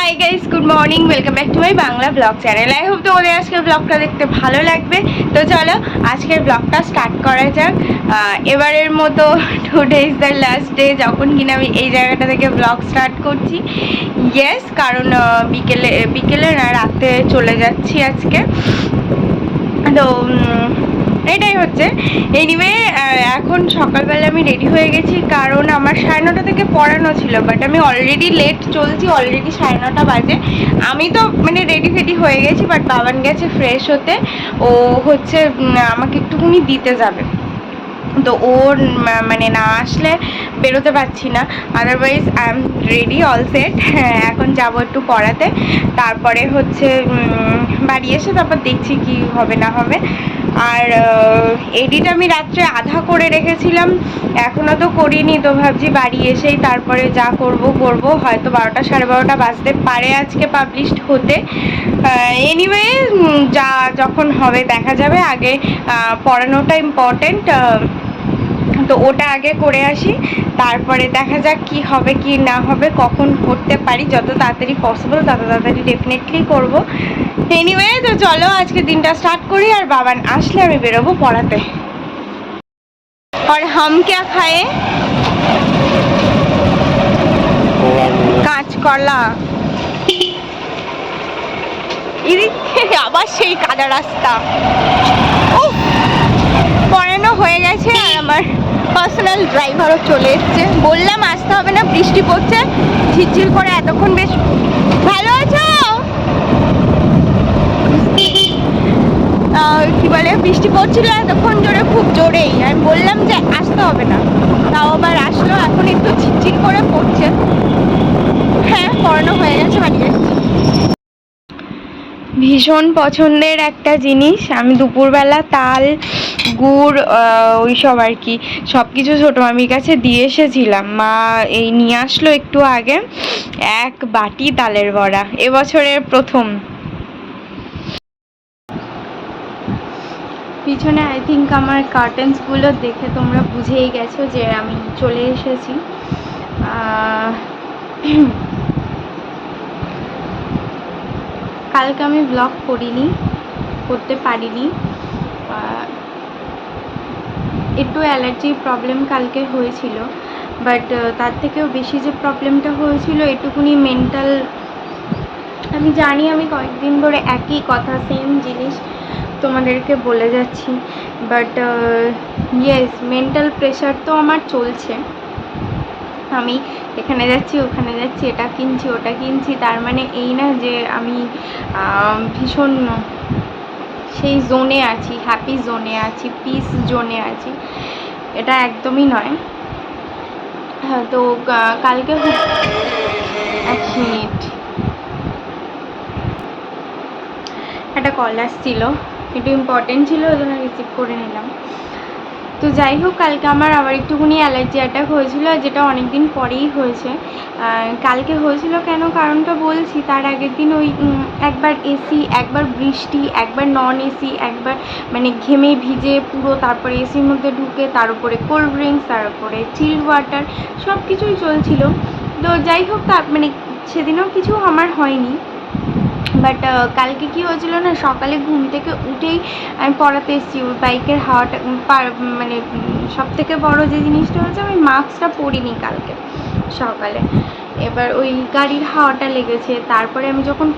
Hi guys, good morning, welcome back to my Bangla blog channel. I hope তোমাদের আজকের ব্লগটা দেখতে ভালো লাগবে। তো চলো আজকের ব্লগটা স্টার্ট করা যাক। এবারের মতো today is the last day যখন কিনা আমি এই জায়গাটা থেকে ব্লগ স্টার্ট করছি। ইয়েস, কারণ বিকেলে না, রাতে চলে যাচ্ছি আজকে। তো এটাই হচ্ছে। এনিওয়ে, এখন সকালবেলা আমি রেডি হয়ে গেছি, কারণ আমার 9:30 থেকে পড়ানো ছিল, বাট আমি অলরেডি লেট চলছি, অলরেডি 9:30 বাজে। আমি তো মানে রেডি ফেডি হয়ে গেছি, বাট বাবান গেছে ফ্রেশ হতে। ও হচ্ছে আমাকে একটুখানি দিতে যাবে, তো ওর মানে না আসলে বেরোতে পারছি না। Otherwise I am ready, all set. এখন যাবো একটু পড়াতে, তারপরে হচ্ছে বাড়ি এসে তারপর দেখছি কি হবে না হবে। আর এডিট আমি রাত্রে আধা করে রেখেছিলাম, এখনও তো করিনি। তো ভাবছি বাড়ি এসেই তারপরে যা করব, হয়তো 12টা 12:30 বাজতে পারে আজকে পাবলিশড হতে। এনিওয়ে, যা যখন হবে দেখা যাবে। আগে পড়ানোটা ইম্পর্টেন্ট, তো ওটা আগে করে আসি, তারপরে দেখা যাক কি হবে কি না হবে, কখন করতে পারি। যত তাড়াতাড়ি পসিবল তত তাড়াতাড়ি ডেফিনেটলি করবো। এনিওয়ে, তো চলো আজকে দিনটা স্টার্ট করি, আর বাবান আসলে আমি বেরোবো পড়াতে। আর হাম ক্যা খায়ে? কাঁচকলা। এদিকে আবার সেই কাদা রাস্তা। পড়ানো হয়ে গেছে, আর আমার পার্সোনাল ড্রাইভারও চলে এসছে। বললাম আসতে হবে না, বৃষ্টি পড়ছে ঝিরঝির করে। এতক্ষণ বেশ ভালো আছো? কি বলে, বৃষ্টি পড়ছিল এতক্ষণ জোরে, খুব জোরেই। আমি বললাম যে আসতে হবে না, তাও আবার আসলো। এখন একটু ঝিরঝির করে পড়ছে। হ্যাঁ, পড়ানো হয়ে গেছে, বাড়ি যাচ্ছি। ভীষণ পছন্দের একটা জিনিস, আমি দুপুরবেলা তাল, গুড়, ওইসব আর কি সব কিছু ছোটো মামির কাছে দিয়ে এসেছিলাম। মা এই নিয়ে আসলো একটু আগে 1 বাটি তালের বড়া, এবছরের প্রথম। পিছনে আই থিঙ্ক আমার কার্টেন্সগুলো দেখে তোমরা বুঝেই গেছো যে আমি চলে এসেছি। কালকে আমি ব্লগ করতে পারিনি। একটু অ্যালার্জির প্রবলেম কালকে হয়েছিল, বাট তার থেকেও বেশি যে প্রবলেমটা হয়েছিল এটুকুনি মেন্টাল। আমি জানি আমি কয়েকদিন ধরে একই কথা, সেম জিনিস তোমাদেরকে বলে যাচ্ছি, বাট ইয়েস, মেন্টাল প্রেশার তো আমার চলছে। আমি এখানে যাচ্ছি, ওখানে যাচ্ছি, এটা কিনছি, ওটা কিনছি, তার মানে এই না যে আমি ভীষণ সেই জোনে আছি, হ্যাপি জোনে আছি, পিস জোনে আছি, এটা একদমই নয়। হ্যাঁ, তো কালকে 1 মিনিট, একটা কল আসছিল, একটু ইম্পর্টেন্ট ছিল, ওই জন্য রিসিভ করে নিলাম। তো যাই হোক, কালকে আমার আবার একটুখানি অ্যালার্জি অ্যাটাক হয়েছিল, যেটা অনেক দিন পরেই হয়েছে। কালকে হয়েছিল কেন, কারণটা বলছি। তার আগের দিন ওই একবার এসি, একবার বৃষ্টি, একবার নন এসি, একবার মানে ঘেমে ভিজে পুরো, তারপরে এসির মধ্যে ঢুকে, তার উপরে কোল্ড ড্রিঙ্কস, তার উপরে চিল্ড ওয়াটার, সব কিছুই চলছিল। তো যাই হোক, মানে সেদিনও কিছু আমার হয়নি, বাট কালকে কি হয়েছিল না, সকালে ঘুম থেকে উঠেই আমি পড়াতে এসেছি। ওই বাইকের হাওয়াটা, মানে সব থেকে বড়ো যে জিনিসটা হচ্ছে, আমি মাস্কটা পরিনি কালকে সকালে। এবার ওই গাড়ির হাওয়াটা লেগেছে। তারপরে আমি যখন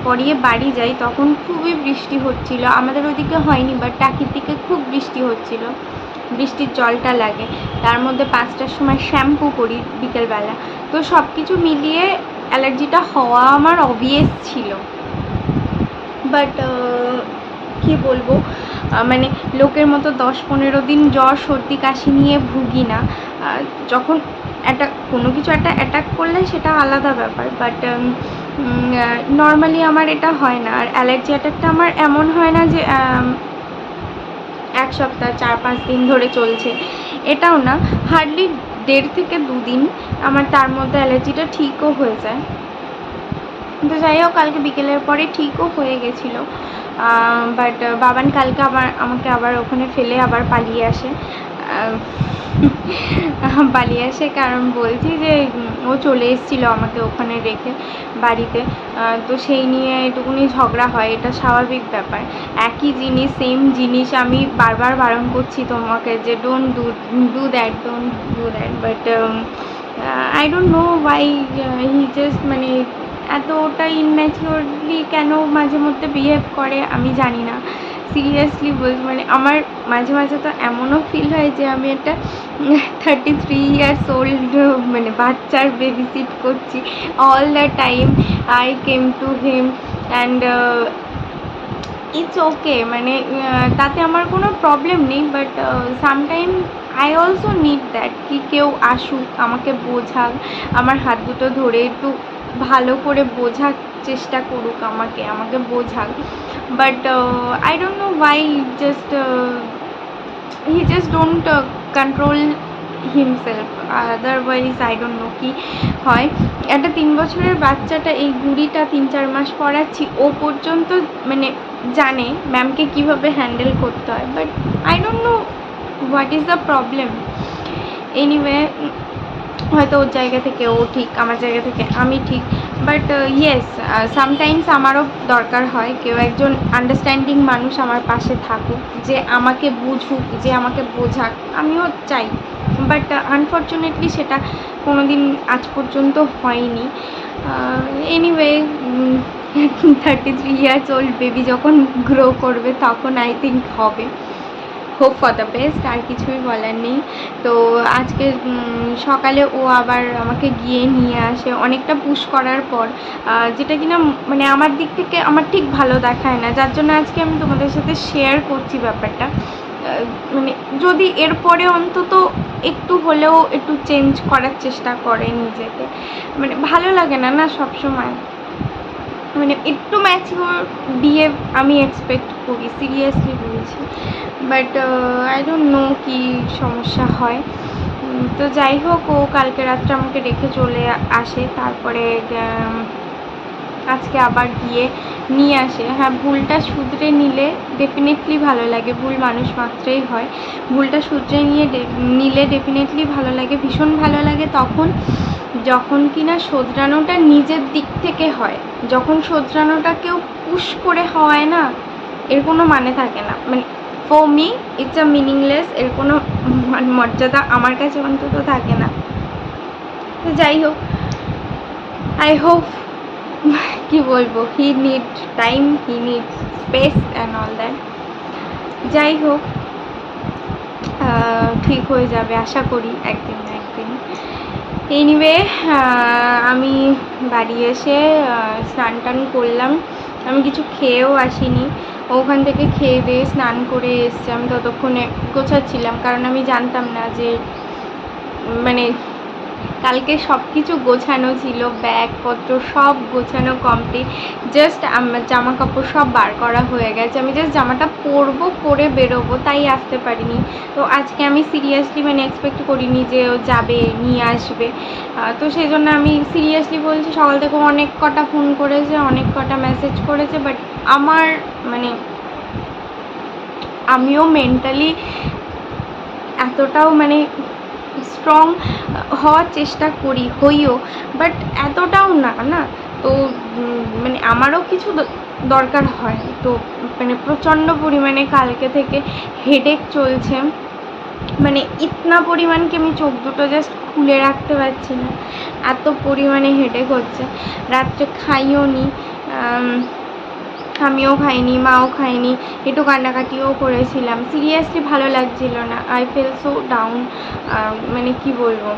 পড়িয়ে বাড়ি যাই, তখন খুবই বৃষ্টি হচ্ছিল। আমাদের ওইদিকে হয়নি, বাট টাকির দিকে খুব বৃষ্টি হচ্ছিল, বৃষ্টির জলটা লাগে। তার মধ্যে 5টার সময় শ্যাম্পু করি বিকেলবেলা, তো সব কিছু মিলিয়ে অ্যালার্জিটা হওয়া আমার অবভিয়াস ছিল। বাট কি বলবো, মানে লোকের মতো 10-15 দিন জ্বর সর্দি কাশি নিয়ে ভুগি না। যখন কোনো কিছু একটা অ্যাটাক করলে সেটা আলাদা ব্যাপার, বাট নর্মালি আমার এটা হয় না। আর অ্যালার্জি অ্যাটাকটা আমার এমন হয় না যে 1 সপ্তাহ 4-5 দিন ধরে চলছে, এটাও না। হার্ডলি 1.5 থেকে 2 দিন আমার, তার মধ্যে অ্যালার্জিটা ঠিকও হয়ে যায়। তো যাই হোক, কালকে বিকেলের পরে ঠিকও হয়ে গেছিলো, বাট বাবান কালকে আমাকে আবার ওখানে ফেলে আবার পালিয়ে আসে। পালিয়ে আসে, কারণ বলছি যে ও চলে এসেছিলো আমাকে ওখানে রেখে বাড়িতে, তো সেই নিয়ে এটুকুনি ঝগড়া হয়, এটা স্বাভাবিক ব্যাপার। একই জিনিস, সেম জিনিস আমি বারবার বারণ করছি তোমাকে যে don't do that, but I don't know why he just মানে এতটা ইনম্যাচিওরলি কেন মাঝে মধ্যে বিহেভ করে আমি জানি না। সিরিয়াসলি বলছি, মানে আমার মাঝে মাঝে তো এমনও ফিল হয় যে আমি একটা 33 ইয়ার্স ওল্ড মানে বাচ্চার বেবি সিট করছি all the time. I came to him and it's okay, মানে তাতে আমার কোনো প্রবলেম নেই, but sometime I also need that কি কেউ আসুক, আমাকে বোঝাক, আমার হাত দুটো ধরে একটু ভালো করে বোঝার চেষ্টা করুক, আমাকে বোঝাক। But I don't know why just he just don't control himself, otherwise I don't know কী হয়। একটা 3 বছরের বাচ্চাটা, এই গুড়িটা 3-4 মাস পড়াচ্ছি, ও পর্যন্ত মানে জানে ম্যামকে কীভাবে হ্যান্ডেল করতে হয়, but I don't know what is the problem. Anyway, হয়তো ওর জায়গা থেকে ও ঠিক, আমার জায়গা থেকে আমি ঠিক, বাট ইয়েস সামটাইমস আমারও দরকার হয় কেউ একজন আন্ডারস্ট্যান্ডিং মানুষ আমার পাশে থাকুক, যে আমাকে বুঝুক, যে আমাকে বোঝাক, আমিও চাই, বাট আনফর্চুনেটলি সেটা কোনো দিন আজ পর্যন্ত হয়নি। এনিওয়ে, 33 ইয়ার্স ওল্ড বেবি যখন গ্রো করবে তখন আই থিঙ্ক হবে। হোপ ফর দ্য বেস্ট, আর কিছুই বলার নেই। তো আজকে সকালে ও আবার আমাকে গিয়ে নিয়ে আসে অনেকটা পুশ করার পর, যেটা কিনা মানে আমার দিক থেকে আমার ঠিক ভালো দেখায় না, যার জন্য আজকে আমি তোমাদের সাথে শেয়ার করছি ব্যাপারটা। মানে যদি এরপরে অন্তত একটু হলেও একটু চেঞ্জ করার চেষ্টা করে নিজেকে, মানে ভালো লাগে না সবসময়, মানে একটু ম্যাচিওর বিহেভ আমি এক্সপেক্ট করি, সিরিয়াসলি বলছি, বাট আই ডোন্ট নো কী সমস্যা হয়। তো যাই হোক, ও কালকে রাত্রে আমাকে রেখে চলে আসে, তারপরে আজকে আবার গিয়ে নিয়ে আসে। হ্যাঁ, ভুলটা শুধরে নিলে ডেফিনেটলি ভালো লাগে, ভুল মানুষ মাত্রই হয়, ভুলটা শুধরে নিলে ডেফিনেটলি ভালো লাগে, ভীষণ ভালো লাগে তখন যখন কিনা শোধরানোটা নিজের দিক থেকে হয়। যখন শোধরানোটা কেউ পুশ করে হয় না, এর কোনো মানে থাকে না, মানে for me it's a meaningless, এর কোনো মর্যাদা আমার কাছে অন্তত থাকে না। তো যাই হোক, আই হোপ, কি বলবো, he need time, he need space and all that. যাই হোক, ঠিক হয়ে যাবে আশা করি একদিন না একদিন। এনিওয়ে, আমি বাড়ি এসে স্নান টান করলাম, আমি কিছু খেয়েও আসিনি, ওখান থেকে খেয়ে দিয়ে স্নান করে এসছে। আমি ততক্ষণে গোছাচ্ছিলাম, কারণ আমি জানতাম না যে মানে কালকে সব কিছু গোছানো ছিল, ব্যাগপত্র সব গোছানো কমপ্লিট, জাস্ট আমার জামা কাপড় সব বার করা হয়ে গেছে, আমি জাস্ট জামাটা পরবো, পরে বেরোবো, তাই আসতে পারিনি। তো আজকে আমি সিরিয়াসলি মানে এক্সপেক্ট করিনি যে ও যাবে, নিয়ে আসবে, তো সেই জন্য আমি সিরিয়াসলি বলছি, সকাল থেকে অনেক কটা ফোন করেছে, অনেক কটা মেসেজ করেছে, বাট আমার মানে আমিও মেন্টালি এতটাও মানে স্ট্রং হওয়ার চেষ্টা হইও, বাট এতটাও না। তো মানে আমারও কিছু দরকার হয়, তো মানে প্রচণ্ড পরিমাণে কালকে থেকে হেডেক চলছে, মানে ইতনা পরিমাণ কি আমি চোখ দুটো জাস্ট খুলে রাখতে পারছি না, এত পরিমাণে হেডেক হচ্ছে। রাত্রে খাইও নি, আমিও খাইনি, মাও খাইনি, একটু কান্নাকাটিও করেছিলাম, সিরিয়াসলি ভালো লাগছিল না, আই ফিল সো ডাউন, মানে কি বলবো।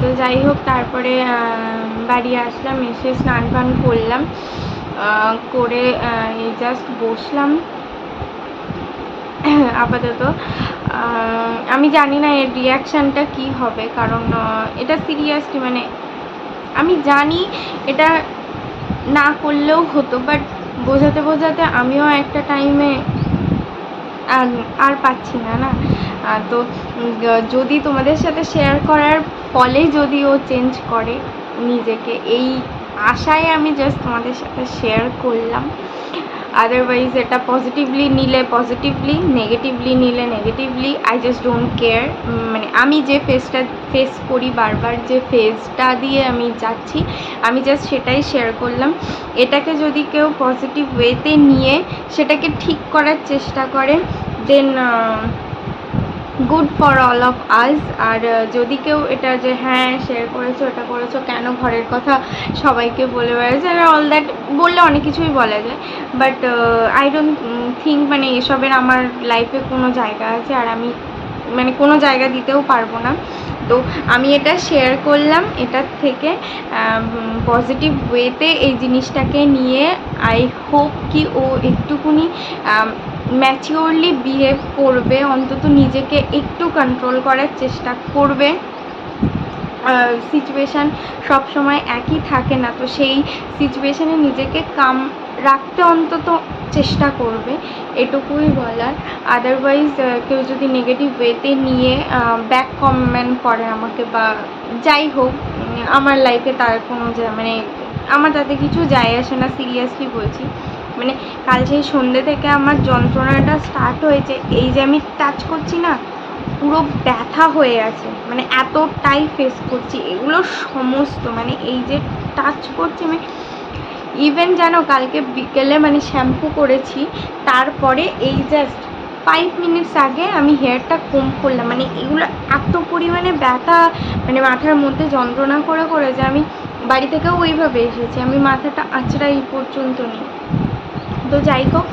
তো যাই হোক, তারপরে বাড়ি আসলাম, এসে স্নান টান করলাম, করে এই জাস্ট বসলাম আপাতত। আমি জানি না এর রিয়াকশানটা কী হবে, কারণ এটা সিরিয়াসলি মানে আমি জানি এটা না করলেও হতো, বাট বোঝাতে আমিও একটা টাইমে আর পাচ্ছি না। তো যদি তোমাদের সাথে শেয়ার করার ফলে যদি ও চেঞ্জ করে নিজেকে, এই আশায় আমি জাস্ট তোমাদের সাথে শেয়ার করলাম। আদারওয়াইজ এটা পজিটিভলি নিলে পজিটিভলি, নেগেটিভলি নিলে negatively, I just don't care. মানে আমি যে ফেস করি বারবার, যে ফেজটা দিয়ে আমি যাচ্ছি, আমি জাস্ট সেটাই শেয়ার করলাম। এটাকে যদি কেউ পজিটিভ ওয়েতে নিয়ে সেটাকে ঠিক করার চেষ্টা করে, then good for all of us. আর যদি কেউ এটা যে হ্যাঁ শেয়ার করেছো, এটা করেছো, কেন ঘরের কথা সবাইকে বলে বেড়াচ্ছে, আর অল দ্যাট বললে অনেক কিছুই বলা যায়, বাট আই ডোন্ট থিঙ্ক মানে এসবের আমার লাইফে কোনো জায়গা আছে, আর আমি মানে কোনো জায়গা দিতেও পারবো না। তো আমি এটা শেয়ার করলাম, এটার থেকে পজিটিভ ওয়েতে এই জিনিসটাকে নিয়ে আই হোপ কি ও একটুকুনি ম্যাচিওরলি বিহেভ করবে, অন্তত নিজেকে একটু কন্ট্রোল করার চেষ্টা করবে। সিচুয়েশান সবসময় একই থাকে না, তো সেই সিচুয়েশানে নিজেকে কাম রাখতে অন্তত চেষ্টা করবে, এটুকুই বলার। আদারওয়াইজ কেউ যদি নেগেটিভ ওয়েতে নিয়ে ব্যাক কমেন্ট করে আমাকে বা যাই হোক, আমার লাইফে তার কোনো মানে আমার তাতে কিছু যায় আসে না, সিরিয়াসলি বলছি। মানে কাল সেই সন্ধ্যে থেকে আমার যন্ত্রণাটা স্টার্ট হয়েছে, এই যে আমি টাচ করছি না, পুরো ব্যথা হয়ে আছে, মানে এতটাই ফেস করছি এগুলো সমস্ত, মানে এই যে টাচ করছি আমি ইভেন জানো কালকে বিকেলে মানে শ্যাম্পু করেছি, তারপরে এই জাস্ট 5 মিনিটস আগে আমি হেয়ারটা কম করলাম, মানে এগুলো এত পরিমাণে ব্যথা, মানে মাথার মধ্যে যন্ত্রণা করে করে যে আমি বাড়ি থেকেও ওইভাবে এসেছি, আমি মাথাটা আঁচড়াই পর্যন্ত নিই। তো যাই হোক,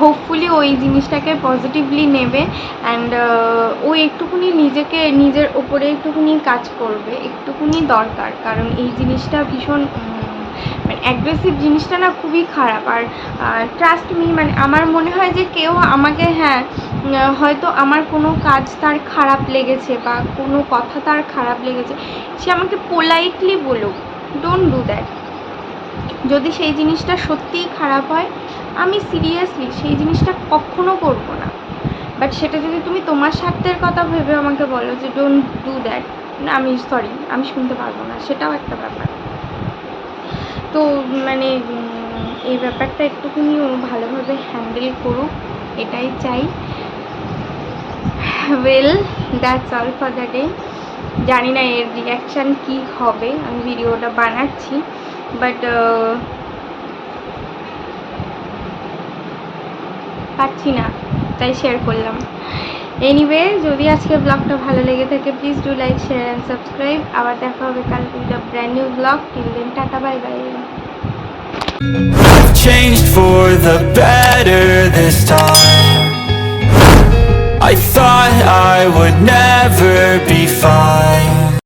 হোপফুলি ওই জিনিসটাকে পজিটিভলি নেবে, অ্যান্ড ও একটুকুনি নিজেকে নিজের ওপরে একটুকুনি কাজ করবে, একটুকুনি দরকার, কারণ এই জিনিসটা ভীষণ মানে অ্যাগ্রেসিভ জিনিসটা না খুবই খারাপ। আর ট্রাস্ট মি, মানে আমার মনে হয় যে কেউ আমাকে হ্যাঁ হয়তো আমার কোনো কাজ তার খারাপ লেগেছে বা কোনো কথা তার খারাপ লেগেছে, সে আমাকে পোলাইটলি বলুক, ডোন্ট ডু দ্যাট। যদি সেই জিনিসটা সত্যিই খারাপ হয়, আমি সিরিয়াসলি সেই জিনিসটা কখনো করবো না, বাট সেটা যদি তুমি তোমার স্বার্থের কথা ভেবে আমাকে বলো যে ডোন্ট ডু দ্যাট, না আমি সরি, আমি শুনতে পারবো না, সেটাও একটা ব্যাপার। তো মানে এই ব্যাপারটা একটুখানি ও ভালোভাবে হ্যান্ডেল করুক, এটাই চাই। Well, that's all for the day. জানি না এর রিয়াকশান কী হবে, আমি ভিডিওটা বানাচ্ছি, বাট পাচ্ছি না, তাই শেয়ার করলাম। এনিওয়ে, যদি আজকে ব্লগটা ভালো লেগে থাকে please do like, share and subscribe. আবার দেখা হবে কালকে with a brand new blog. Till then, tata, bye bye. I've changed for the better this time. I thought I would never be fine.